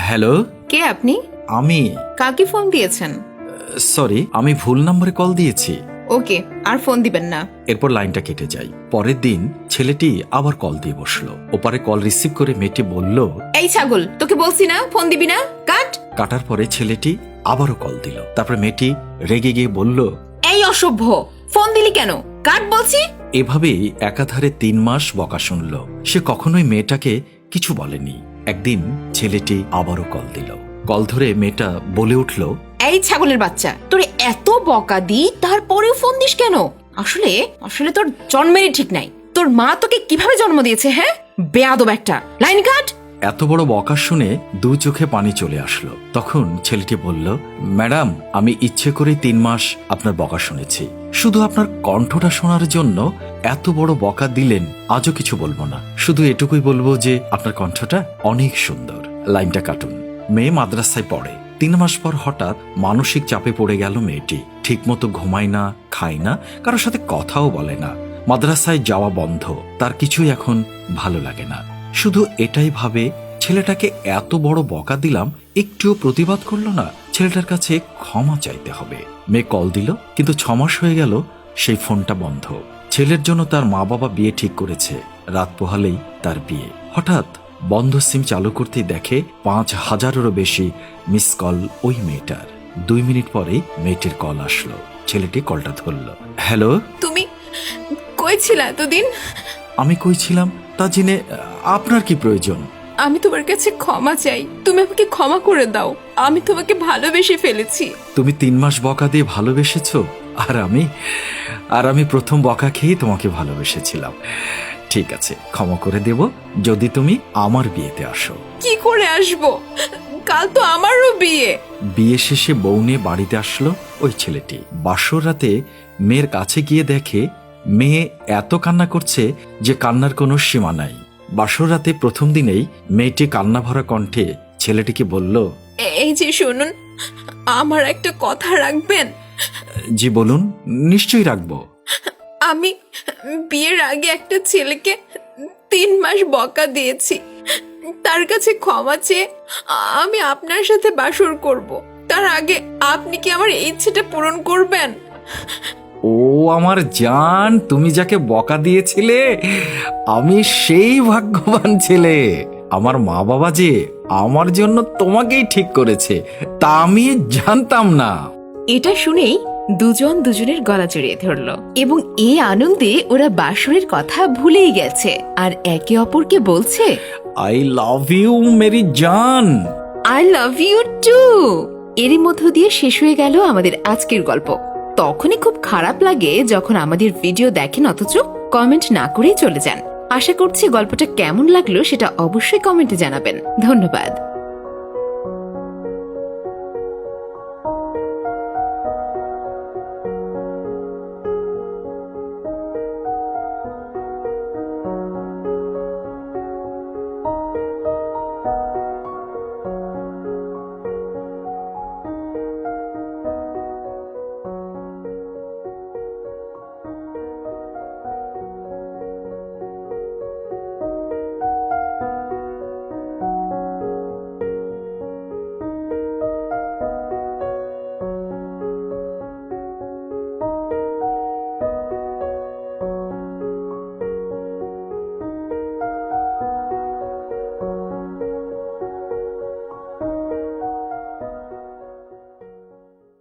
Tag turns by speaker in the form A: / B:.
A: Hello,
B: কে আপনি?
A: আমি
B: কাকে ফোন দিয়েছেন?
A: সরি, আমি ভুল নম্বরে কল দিয়েছি।
B: ওকে, আর ফোন দিবেন না।
A: এরপর লাইনটা কেটে যায়। পরের দিন ছেলেটি আবার কল দিয়ে বসলো। ওপারে কল রিসিভ করে মেয়েটি বলল,
B: এই ছাগল, তোকে বলছি না ফোন দিবি না, কাট।
A: কাটার পরে ছেলেটি আবারও কল দিল। তারপর মেয়েটি রেগে গিয়ে বলল,
B: এই অসভ্য, ফোন দিলি কেন? কাট বলছি।
A: এভাবেই একাধারে 3 মাস বকা শুনল। সে কখনোই মেয়েটাকে কিছু বলেনি। একদিন ছেলেটি আবারও কল দিল। কল ধরে মেয়েটা বলে উঠল,
B: এই ছাগলের বাচ্চা, তোর এত বকা দি তারপরেও ফোন দিস কেন? আসলে আসলে তোর জন্মেরই ঠিক নাই। তোর মা তোকে কিভাবে জন্ম দিয়েছে? হ্যাঁ, বেয়াদব একটা। Line cut.
A: এত বড় বকা শুনে 2 চোখে পানি চলে আসলো। তখন ছেলেটি বলল, ম্যাডাম, আমি ইচ্ছে করে 3 মাস আপনার বকা শুনেছি। শুধু আপনার কণ্ঠটা শোনার জন্য এত বড় বকা দিলেন, আজও কিছু বলবো না। শুধু এটুকুই বলবো যে আপনার কণ্ঠটা অনেক সুন্দর। লাইনটা কাটুন। মেয়ে মাদ্রাসায় পড়ে। 3 মাস পর হঠাৎ মানসিক চাপে পড়ে গেল মেয়েটি। ঠিকমতো ঘুমায় না, খায় না, কারোর সাথে কথাও বলে না। মাদ্রাসায় যাওয়া বন্ধ। তার কিছুই এখন ভালো লাগে না। শুধু এটাই ভাবে, ছেলেটাকে এত বড় বকা দিলাম, একটুও প্রতিবাদ করলো না। ছেলেটার কাছে ক্ষমা চাইতে হবে। মেয়ে কল দিল, কিন্তু 6 মাস হয়ে গেল সেই ফোনটা বন্ধ। ছেলের জন্য তার মা বাবা বিয়ে ঠিক করেছে। রাত পোহালেই তার বিয়ে। হঠাৎ বন্ধ সিম চালু করতেই দেখে 5000-এরও বেশি মিস কল ওই মেয়েটার। 2 মিনিট পরেই মেয়েটির কল আসলো। ছেলেটি কলটা ধরল। হ্যালো,
B: তুমি কই ছিলা এতদিন?
A: আমি কই ছিলাম তা জেনে আপনার কি প্রয়োজন?
B: আমি তোমার কাছে ক্ষমা চাই, তুমি আমাকে ক্ষমা করে দাও। আমি তোমাকে ভালোবেসে ফেলেছি।
A: তুমি 3 মাস বকা দিয়ে ভালোবেসেছো, আর আমি প্রথম বকা খেয়ে তোমাকে ভালোবেসেছিলাম। ঠিক আছে, ক্ষমা করে দেব যদি তুমি আমার বিয়েতে আসো।
B: কি করে আসবো? কাল তো আমারও বিয়ে।
A: বিয়ে শেষে বউ নিয়ে বাড়িতে আসলো ওই ছেলেটি। বাসর রাতে মেয়ের কাছে গিয়ে দেখে মেয়ে এত কান্না করছে যে কান্নার কোনো সীমা নাই। বাসর রাতে প্রথম দিনেই মেয়েটি কান্না ভরা কণ্ঠে ছেলেটিকে বলল,
B: এই যে শুনুন, আমার একটা কথা রাখবেন?
A: জি বলুন, নিশ্চয়ই রাখবো।
B: আমি বিয়ের আগে একটা ছেলেকে 3 মাস বকা দিয়েছি। তার কাছে ক্ষমা চেয়ে আমি আপনার সাথে বাসর করব। তার আগে আপনি কি আমার এই ইচ্ছেটা পূরণ করবেন?
A: ও আমার জান, তুমি যাকে বকা দিয়েছিলে আমি সেই ভাগ্যবান ছেলে। আমার মা বাবা যে আমার জন্য তোমাকেই ঠিক করেছে তা আমি জানতাম না।
B: এটা শুনেই দুজন দুজনের গলা জড়িয়ে ধরল এবং এই আনন্দে ওরা বাসরের কথা ভুলেই গেছে আর একে অপরকে বলছে,
A: আই লাভ ইউ মেরি জান।
B: I love you too. এরই মধ্য দিয়ে শেষ হয়ে গেল আমাদের আজকের গল্প। তখনই খুব খারাপ লাগে যখন আমাদের ভিডিও দেখেন অথচ কমেন্ট না করেই চলে যান। আশা করছি গল্পটা কেমন লাগলো সেটা অবশ্যই কমেন্টে জানাবেন। ধন্যবাদ।